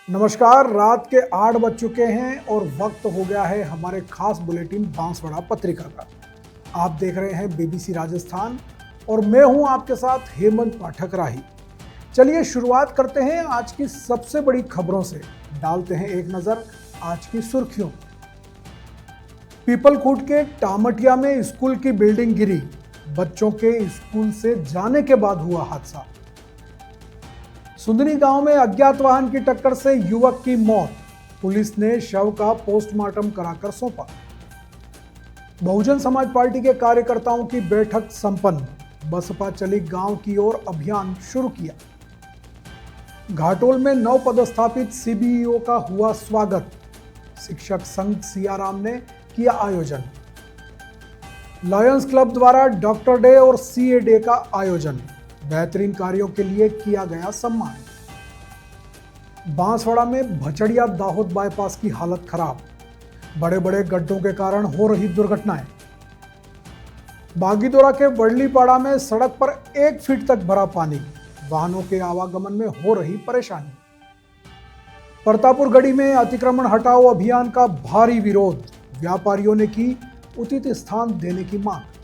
नमस्कार। रात के 8 बज चुके हैं और वक्त हो गया है हमारे खास बुलेटिन बांसवाड़ा पत्रिका का। आप देख रहे हैं बीबीसी राजस्थान और मैं हूं आपके साथ हेमंत पाठक राही। चलिए शुरुआत करते हैं आज की सबसे बड़ी खबरों से। डालते हैं एक नजर आज की सुर्खियों। पीपलखूट के टामटिया में स्कूल की बिल्डिंग गिरी, बच्चों के स्कूल से जाने के बाद हुआ हादसा। सुंदरी गांव में अज्ञात वाहन की टक्कर से युवक की मौत, पुलिस ने शव का पोस्टमार्टम कराकर सौंपा। बहुजन समाज पार्टी के कार्यकर्ताओं की बैठक संपन्न, बसपा चली गांव की ओर अभियान शुरू किया। घाटोल में नव पदस्थापित सीबीईओ का हुआ स्वागत, शिक्षक संघ सियाराम ने किया आयोजन। लायंस क्लब द्वारा डॉक्टर डे और सीए डे का आयोजन, बेहतरीन कार्यों के लिए किया गया सम्मान। बांसवाड़ा में भचड़िया दाहोद बाईपास की हालत खराब, बड़े बड़े गड्ढों के कारण हो रही दुर्घटनाएं। बागीदोरा के वडलीपाड़ा में सड़क पर 1 फीट तक भरा पानी, वाहनों के आवागमन में हो रही परेशानी। प्रतापपुर गढ़ी में अतिक्रमण हटाओ अभियान का भारी विरोध, व्यापारियों ने की उचित स्थान देने की मांग।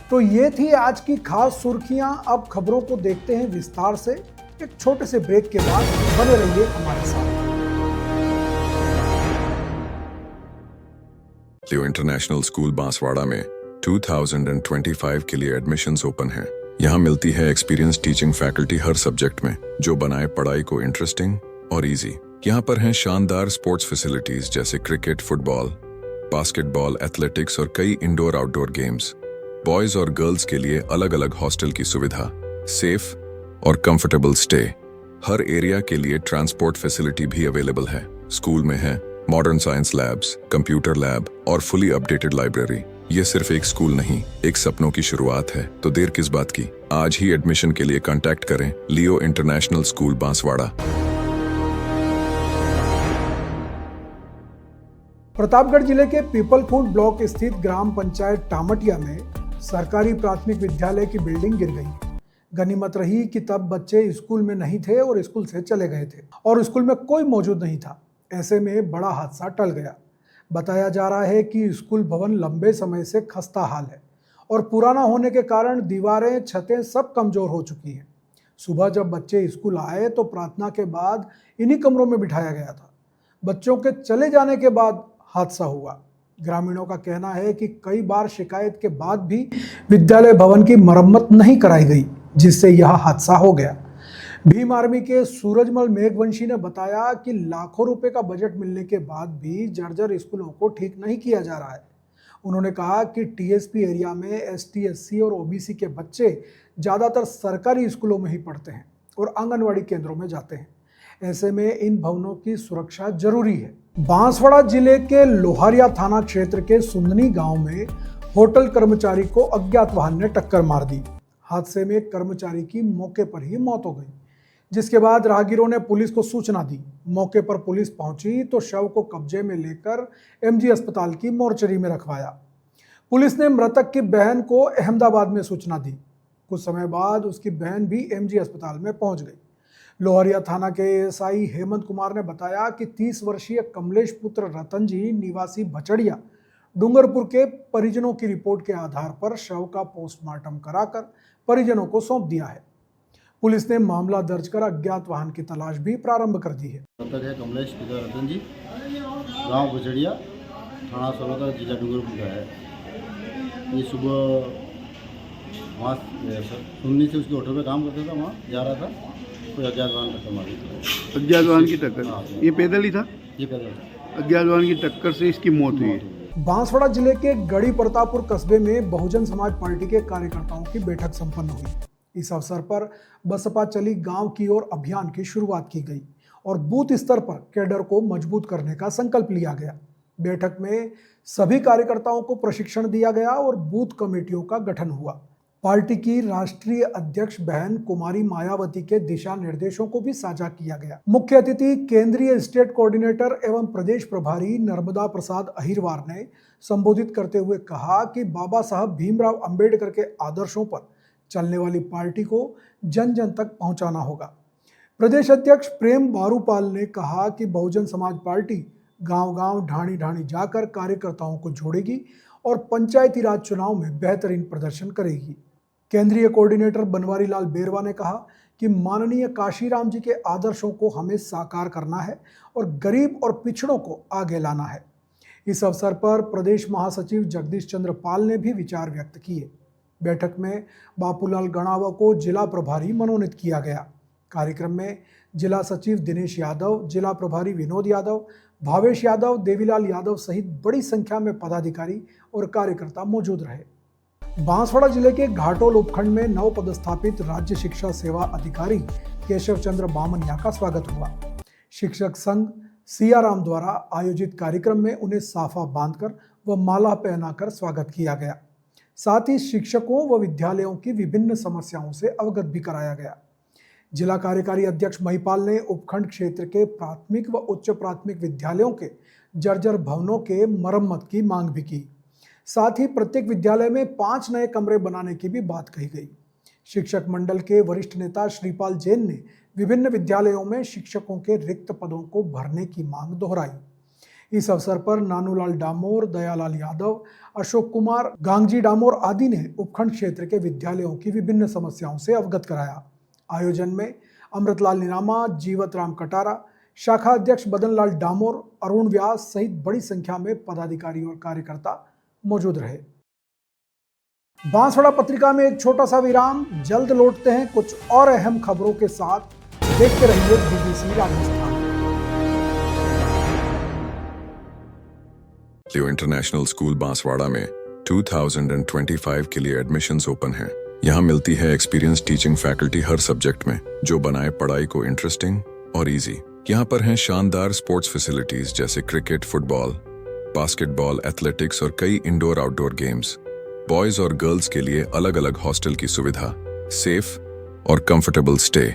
तो ये थी आज की खास सुर्खियां। अब खबरों को देखते हैं विस्तार से। एक छोटे से ब्रेक के बाद बने रहिए हमारे साथ। लियो इंटरनेशनल स्कूल बांसवाड़ा में 2025 के लिए एडमिशन्स ओपन हैं। यहाँ मिलती है एक्सपीरियंस टीचिंग फैकल्टी हर सब्जेक्ट में, जो बनाए पढ़ाई को इंटरेस्टिंग और इजी। यहाँ पर हैं शानदार स्पोर्ट्स फैसिलिटीज जैसे क्रिकेट, फुटबॉल, बास्केटबॉल, एथलेटिक्स और कई इंडोर आउटडोर गेम्स। बॉयज और गर्ल्स के लिए अलग अलग हॉस्टल की सुविधा, सेफ और कंफर्टेबल स्टे। हर एरिया के लिए ट्रांसपोर्ट फैसिलिटी भी अवेलेबल है। स्कूल में है modern science labs, computer lab और फुली अपडेटेड लाइब्रेरी। ये सिर्फ एक स्कूल नहीं, एक सपनों की शुरुआत है। तो देर किस बात की, आज ही एडमिशन के लिए कांटेक्ट करें लियो इंटरनेशनल स्कूल बांसवाड़ा। प्रतापगढ़ जिले के पीपलखूट ब्लॉक स्थित ग्राम पंचायत टामटिया में सरकारी प्राथमिक विद्यालय की बिल्डिंग गिर गई। गनीमत रही कि तब बच्चे स्कूल में नहीं थे और स्कूल से चले गए थे और स्कूल में कोई मौजूद नहीं था। ऐसे में बड़ा हादसा टल गया। बताया जा रहा है कि स्कूल भवन लंबे समय से खस्ता हाल है और पुराना होने के कारण दीवारें, छतें सब कमजोर हो चुकी हैं। सुबह जब बच्चे स्कूल आए तो प्रार्थना के बाद इन्हीं कमरों में बिठाया गया था। बच्चों के चले जाने के बाद हादसा हुआ। ग्रामीणों का कहना है कि कई बार शिकायत के बाद भी विद्यालय भवन की मरम्मत नहीं कराई गई, जिससे यह हादसा हो गया। भीम आर्मी के सूरजमल मेघवंशी ने बताया कि लाखों रुपए का बजट मिलने के बाद भी जर्जर स्कूलों को ठीक नहीं किया जा रहा है। उन्होंने कहा कि टीएसपी एरिया में एसटी, एससी और ओबीसी के बच्चे ज़्यादातर सरकारी स्कूलों में ही पढ़ते हैं और आंगनवाड़ी केंद्रों में जाते हैं। ऐसे में इन भवनों की सुरक्षा जरूरी है। बांसवाड़ा जिले के लोहारिया थाना क्षेत्र के सुंदनी गांव में होटल कर्मचारी को अज्ञात वाहन ने टक्कर मार दी। हादसे में कर्मचारी की मौके पर ही मौत हो गई, जिसके बाद राहगीरों ने पुलिस को सूचना दी। मौके पर पुलिस पहुंची तो शव को कब्जे में लेकर एमजी अस्पताल की मोर्चरी में रखवाया। पुलिस ने मृतक की बहन को अहमदाबाद में सूचना दी। कुछ समय बाद उसकी बहन भी एमजी अस्पताल में पहुंच गई। लोहरिया थाना के एएसआई हेमंत कुमार ने बताया कि 30 वर्षीय कमलेश पुत्र रतन जी निवासी भचड़िया डूंगरपुर के परिजनों की रिपोर्ट के आधार पर शव का पोस्टमार्टम कराकर परिजनों को सौंप दिया है। पुलिस ने मामला दर्ज कर अज्ञात वाहन की तलाश भी प्रारंभ कर दी है। कमलेश पिता रतन जी, गांव भचड़िया, थाना सरोदा, जिला डूंगरपुर का है। ये सुबह वहाँ सुन्नी से उसके होटल पे काम करता था, वहाँ जा रहा था, कोई अज्ञात वाहन टक्कर मारी। अज्ञात वाहन की टक्कर? हाँ, ये पैदल ही था? ये पैदल था। अज्ञात वाहन की टक्कर से इसकी मौत हुई है। बांसवाड़ा जिले के गढ़ी प्रतापपुर कस्बे में बहुजन समाज पार्टी के कार्यकर्ताओं की बैठक संपन्न हुई। इस अवसर पर बसपा चली गांव की ओर अभियान की शुरुआत की गई और बूथ स्तर पर कैडर को मजबूत करने का संकल्प लिया गया। बैठक में सभी कार्यकर्ताओं को प्रशिक्षण दिया गया और बूथ कमेटियों का गठन हुआ। पार्टी की राष्ट्रीय अध्यक्ष बहन कुमारी मायावती के दिशा निर्देशों को भी साझा किया गया। मुख्य अतिथि केंद्रीय स्टेट कोऑर्डिनेटर एवं प्रदेश प्रभारी नर्मदा प्रसाद अहिरवार ने संबोधित करते हुए कहा कि बाबा साहब भीमराव अंबेडकर के आदर्शों पर चलने वाली पार्टी को जन जन तक पहुंचाना होगा। प्रदेश अध्यक्ष प्रेम बारूपाल ने कहा कि बहुजन समाज पार्टी गांव-गांव, ढाणी-ढाणी जाकर कार्यकर्ताओं को जोड़ेगी और पंचायती राज चुनाव में बेहतरीन प्रदर्शन करेगी। केंद्रीय कोऑर्डिनेटर बनवारी लाल बेरवा ने कहा कि माननीय काशीराम जी के आदर्शों को हमें साकार करना है और गरीब और पिछड़ों को आगे लाना है। इस अवसर पर प्रदेश महासचिव जगदीश चंद्र पाल ने भी विचार व्यक्त किए। बैठक में बापूलाल गणावा को जिला प्रभारी मनोनीत किया गया। कार्यक्रम में जिला सचिव दिनेश यादव, जिला प्रभारी विनोद यादव, भावेश यादव, देवीलाल यादव सहित बड़ी संख्या में पदाधिकारी और कार्यकर्ता मौजूद रहे। बांसवाड़ा जिले के घाटोल उपखंड में नव पदस्थापित राज्य शिक्षा सेवा अधिकारी केशव चंद्र बामनिया का स्वागत हुआ। शिक्षक संघ सियाराम द्वारा आयोजित कार्यक्रम में उन्हें साफा बांधकर व माला पहनाकर स्वागत किया गया। साथ ही शिक्षकों व विद्यालयों की विभिन्न समस्याओं से अवगत भी कराया गया। जिला कार्यकारी अध्यक्ष महिपाल ने उपखंड क्षेत्र के प्राथमिक व उच्च प्राथमिक विद्यालयों के जर्जर भवनों के मरम्मत की मांग भी की। साथ ही प्रत्येक विद्यालय में 5 नए कमरे बनाने की भी बात कही गई। शिक्षक मंडल के वरिष्ठ नेता श्रीपाल जैन ने विभिन्न विद्यालयों में शिक्षकों के रिक्त पदों को भरने की मांग दोहराई। इस अवसर पर नानूलाल डामोर, दयालाल यादव, अशोक कुमार, गांगजी डामोर आदि ने उपखंड क्षेत्र के विद्यालयों की विभिन्न समस्याओं से अवगत कराया। आयोजन में अमृतलाल निरामा, जीवत राम कटारा, शाखा अध्यक्ष बदन लाल डामोर, अरुण व्यास सहित बड़ी संख्या में पदाधिकारी और कार्यकर्ता मौजूद रहे। बांसवाड़ा पत्रिका में एक छोटा सा विराम, जल्द लौटते हैं कुछ और अहम खबरों के साथ। देखते रहिए BBC राजस्थान। लियो इंटरनेशनल स्कूल बांसवाड़ा में 2025 के लिए एडमिशन्स ओपन हैं। यहाँ मिलती है एक्सपीरियंस टीचिंग फैकल्टी हर सब्जेक्ट में, जो बनाए पढ़ाई को इंटरेस्टिंग और इजी। यहाँ पर हैं शानदार स्पोर्ट्स फैसिलिटीज जैसे क्रिकेट, फुटबॉल, बास्केटबॉल, एथलेटिक्स और कई इंडोर आउटडोर गेम्स। बॉयज और गर्ल्स के लिए अलग अलग हॉस्टल की सुविधा, सेफ और कंफर्टेबल स्टे।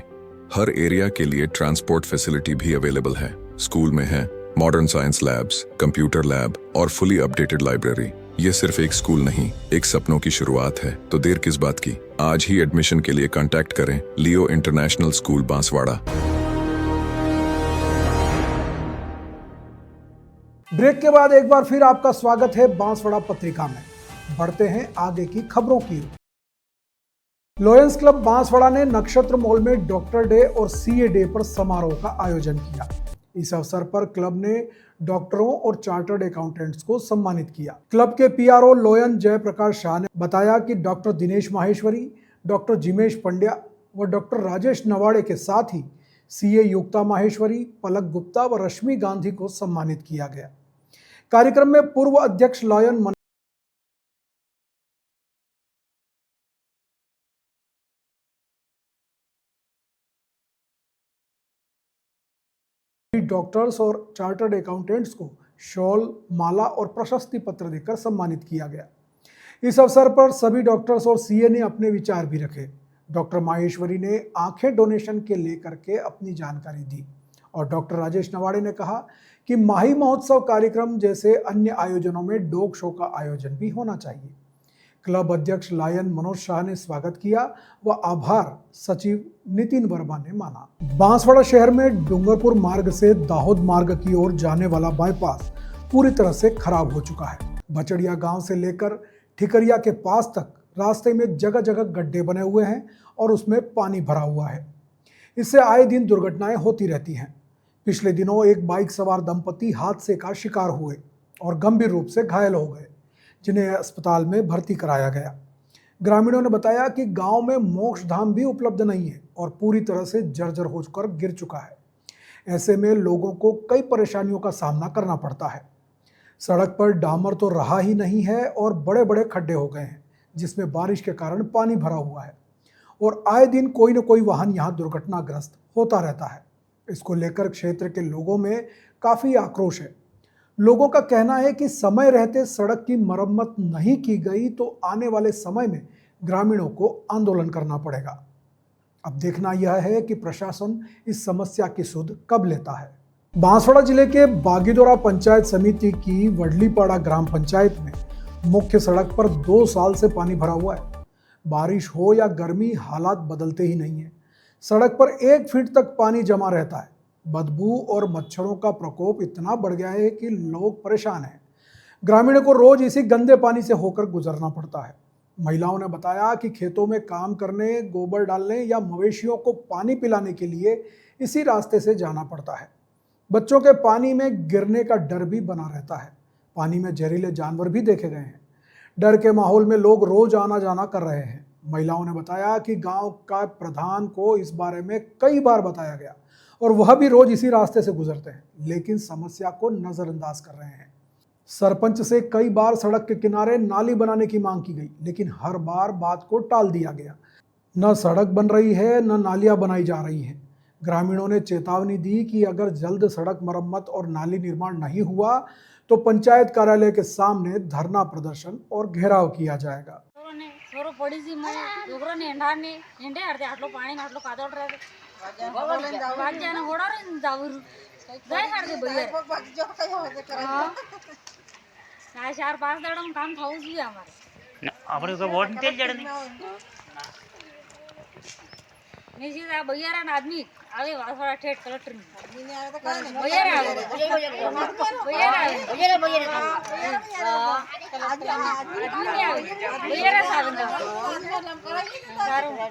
हर एरिया के लिए ट्रांसपोर्ट फैसिलिटी भी अवेलेबल है। स्कूल में है modern science labs, computer lab और फुली अपडेटेड लाइब्रेरी। ये सिर्फ एक स्कूल नहीं, एक सपनों की शुरुआत है। तो देर किस बात की, आज ही एडमिशन के लिए कांटेक्ट करें लियो इंटरनेशनल स्कूल बांसवाड़ा। ब्रेक के बाद एक बार फिर आपका स्वागत है बांसवाड़ा पत्रिका में। बढ़ते हैं आगे की खबरों की। लॉयंस क्लब बांसवाड़ा ने नक्षत्र मॉल में डॉक्टर डे और सीए डे पर समारोह का आयोजन किया। इस अवसर पर क्लब ने डॉक्टरों और चार्टर्ड अकाउंटेंट्स को सम्मानित किया। क्लब के पीआरओ लॉयन जयप्रकाश शाह ने बताया कि डॉक्टर दिनेश माहेश्वरी, डॉक्टर जिमेश पंड्या व डॉक्टर राजेश नवाड़े के साथ ही सीए युक्ता माहेश्वरी, पलक गुप्ता व रश्मि गांधी को सम्मानित किया गया। कार्यक्रम में पूर्व अध्यक्ष लॉयन डॉक्टर्स और चार्टर्ड अकाउंटेंट्स को शॉल, माला और प्रशस्ति पत्र देकर सम्मानित किया गया। इस अवसर पर सभी डॉक्टर्स और सीए ने अपने विचार भी रखे। डॉक्टर माहेश्वरी ने आंखें डोनेशन के लेकर के अपनी जानकारी दी और डॉक्टर राजेश नवाड़े ने कहा कि माही महोत्सव कार्यक्रम जैसे अन्य आयोजनों में डॉग शो का आयोजन भी होना चाहिए। क्लब अध्यक्ष लायन मनोज शाह ने स्वागत किया व आभार सचिव नितिन वर्मा ने माना। बांसवाड़ा शहर में डूंगरपुर मार्ग से दाहोद मार्ग की ओर जाने वाला बाईपास पूरी तरह से खराब हो चुका है। बचड़िया गांव से लेकर ठिकरिया के पास तक रास्ते में जगह जगह गड्ढे बने हुए हैं और उसमें पानी भरा हुआ है। इससे आए दिन दुर्घटनाएं होती रहती हैं। पिछले दिनों एक बाइक सवार दंपति हादसे का शिकार हुए और गंभीर रूप से घायल हो गए, जिन्हें अस्पताल में भर्ती कराया गया। ग्रामीणों ने बताया कि गांव में मोक्ष धाम भी उपलब्ध नहीं है और पूरी तरह से जर्जर होकर गिर चुका है। ऐसे में लोगों को कई परेशानियों का सामना करना पड़ता है। सड़क पर डामर तो रहा ही नहीं है और बड़े बड़े खड्डे हो गए हैं, जिसमें बारिश के कारण पानी भरा हुआ है और आए दिन कोई न कोई वाहन यहाँ दुर्घटनाग्रस्त होता रहता है। इसको लेकर क्षेत्र के लोगों में काफ़ी आक्रोश है। लोगों का कहना है कि समय रहते सड़क की मरम्मत नहीं की गई तो आने वाले समय में ग्रामीणों को आंदोलन करना पड़ेगा। अब देखना यह है कि प्रशासन इस समस्या की सुध कब लेता है। बांसवाड़ा जिले के बागीदोरा पंचायत समिति की वडलीपाड़ा ग्राम पंचायत में मुख्य सड़क पर 2 साल से पानी भरा हुआ है। बारिश हो या गर्मी, हालात बदलते ही नहीं है। सड़क पर 1 फीट तक पानी जमा रहता है। बदबू और मच्छरों का प्रकोप इतना बढ़ गया है कि लोग परेशान हैं। ग्रामीणों को रोज इसी गंदे पानी से होकर गुजरना पड़ता है। महिलाओं ने बताया कि खेतों में काम करने, गोबर डालने या मवेशियों को पानी पिलाने के लिए इसी रास्ते से जाना पड़ता है। बच्चों के पानी में गिरने का डर भी बना रहता है। पानी में जहरीले जानवर भी देखे गए हैं। डर के माहौल में लोग रोज आना जाना कर रहे हैं। महिलाओं ने बताया कि गांव का प्रधान को इस बारे में कई बार बताया गया और वह भी रोज इसी रास्ते से गुजरते हैं, लेकिन समस्या को नजरअंदाज कर रहे हैं। सरपंच से कई बार सड़क के किनारे नाली बनाने की मांग की गई, लेकिन हर बार बात को टाल दिया गया। न सड़क बन रही है, न नालियां बनाई जा रही हैं। ग्रामीणों ने चेतावनी दी कि अगर जल्द सड़क मरम्मत और नाली निर्माण नहीं हुआ तो पंचायत कार्यालय के सामने धरना प्रदर्शन और घेराव किया जाएगा। छोरो पड़ी सी मैं डोगरो ने हेंडाने हेंडे हरते आटलो पानी आटलो कादोड रे भाग जाने होड़ा रे जावर जाय हरते भैया हां 4-5 दड़म काम थाउस भी हमारे આપણે તો વોટ નથી જડની नहीं सीधा भैया रे आदमी आवे वासवाड़ा ठेठ कलेक्टर आदमी ने आवे तो का भैया रे आवे भैया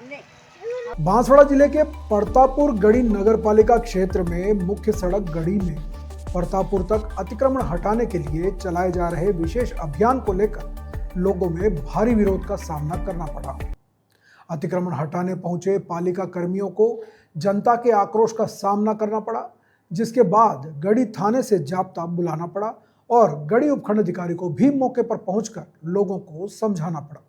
रे बांसवाड़ा जिले के परतापुर गढ़ी नगर पालिका क्षेत्र में मुख्य सड़क गढ़ी में परतापुर तक अतिक्रमण हटाने के लिए चलाए जा रहे विशेष अभियान को लेकर लोगों में भारी विरोध का सामना करना पड़ा। अतिक्रमण हटाने पहुंचे पालिका कर्मियों को जनता के आक्रोश का सामना करना पड़ा, जिसके बाद गढ़ी थाने से जाब्ता बुलाना पड़ा और गढ़ी उपखंड अधिकारी को भी मौके पर पहुंचकर लोगों को समझाना पड़ा।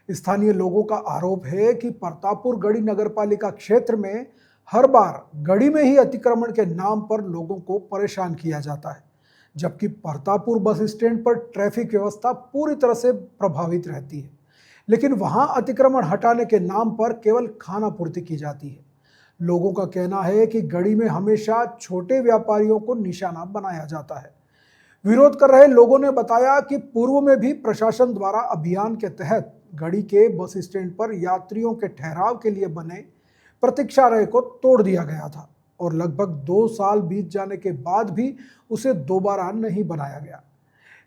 स्थानीय लोगों का आरोप है कि परतापुर गढ़ी नगर पालिका क्षेत्र में हर बार गढ़ी में ही अतिक्रमण के नाम पर लोगों को परेशान किया जाता है, जबकि परतापुर बस स्टैंड पर ट्रैफिक व्यवस्था पूरी तरह से प्रभावित रहती है, लेकिन वहां अतिक्रमण हटाने के नाम पर केवल खाना पूर्ति की जाती है। लोगों का कहना है कि गढ़ी में हमेशा छोटे व्यापारियों को निशाना बनाया जाता है। विरोध कर रहे लोगों ने बताया कि पूर्व में भी प्रशासन द्वारा अभियान के तहत गढ़ी के बस स्टैंड पर यात्रियों के ठहराव के लिए बने प्रतीक्षालय को तोड़ दिया गया था और लगभग 2 साल बीत जाने के बाद भी उसे दोबारा नहीं बनाया गया।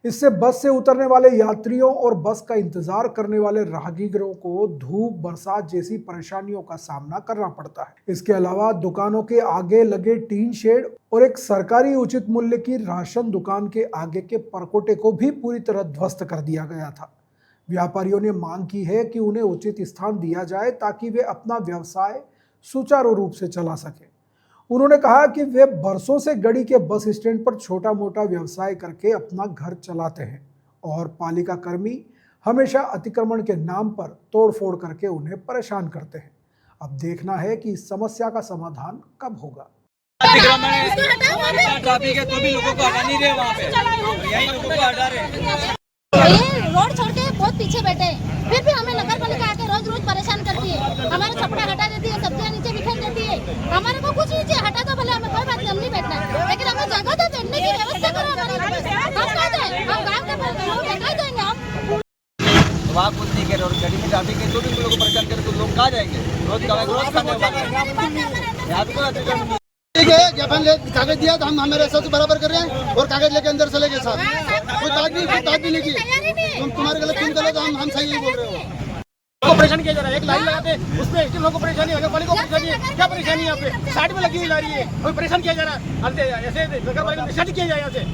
इससे बस से उतरने वाले यात्रियों और बस का इंतजार करने वाले राहगीरों को धूप, बरसात जैसी परेशानियों का सामना करना पड़ता है। इसके अलावा दुकानों के आगे लगे टीन शेड और एक सरकारी उचित मूल्य की राशन दुकान के आगे के परकोटे को भी पूरी तरह ध्वस्त कर दिया गया था। व्यापारियों ने मांग की है कि उन्हें उचित स्थान दिया जाए ताकि वे अपना व्यवसाय सुचारू रूप से चला सके। उन्होंने कहा कि वे बरसों से गढ़ी के बस स्टैंड पर छोटा मोटा व्यवसाय करके अपना घर चलाते हैं और पालिका कर्मी हमेशा अतिक्रमण के नाम पर तोड़फोड़ करके उन्हें परेशान करते हैं। अब देखना है कि इस समस्या का समाधान कब होगा। ट्रैफिक है तो भी लोगों को हटा नहीं रहे, वहाँ पे यही लोगों को हटा रहे। रोड छोड़ के बहुत पीछे बैठे हैं, फिर भी हमें नगर पालिका आके रोज रोज परेशान करती है। हमारे छपड़ा हटा देती है, सब्जियां नीचे बिखेर देती है। हमारे को कुछ नीचे हटा दो भले, हमें कोई बात नहीं, हम नहीं बैठना है, लेकिन हमें जगह दो, बैठने की व्यवस्था करो हमारी। हम कहाँ जाए, हम गाँव के लोग कहाँ जाएंगे हम? वहाँ कुछ नहीं करे और गली में ट्रैफिक है तो भी लोगों को परेशान करे तो लोग कहाँ जाएंगे? रोज खाने वाले यहाँ तो अतिक्रमण ठीक है, ज्ञापन ले कागज दिया तो हम हमारे हिसाब से बराबर कर रहे हैं और कागज लेके अंदर चले गए साहब। कोई बात भी नहीं की, तुम्हारे गलत तुम गलत, हम सही नहीं बोल रहे हो। परेशान किया जा रहा है, एक लाइन लगाते उसमें एक लोगों को परेशानी है, नगर को परेशानी है। क्या परेशानी है यहाँ पे? साइड में लगी हुई जा रही है, कोई परेशान किया जा रहा है, ऐसे नगर पालिका निशान किया जाए यहाँ से।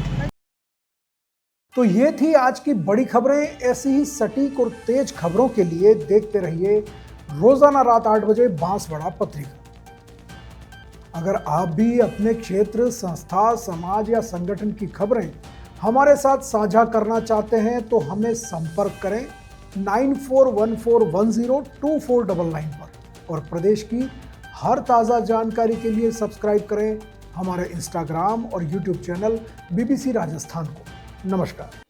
तो ये थी आज की बड़ी खबरें। ऐसी ही सटीक और तेज खबरों के लिए देखते रहिए रोजाना रात 8 बजे बांसवाड़ा पत्रिका। अगर आप भी अपने क्षेत्र, संस्था, समाज या संगठन की खबरें हमारे साथ साझा करना चाहते हैं तो हमें संपर्क करें 9414102499 पर और प्रदेश की हर ताज़ा जानकारी के लिए सब्सक्राइब करें हमारे इंस्टाग्राम और यूट्यूब चैनल BBC राजस्थान को। नमस्कार।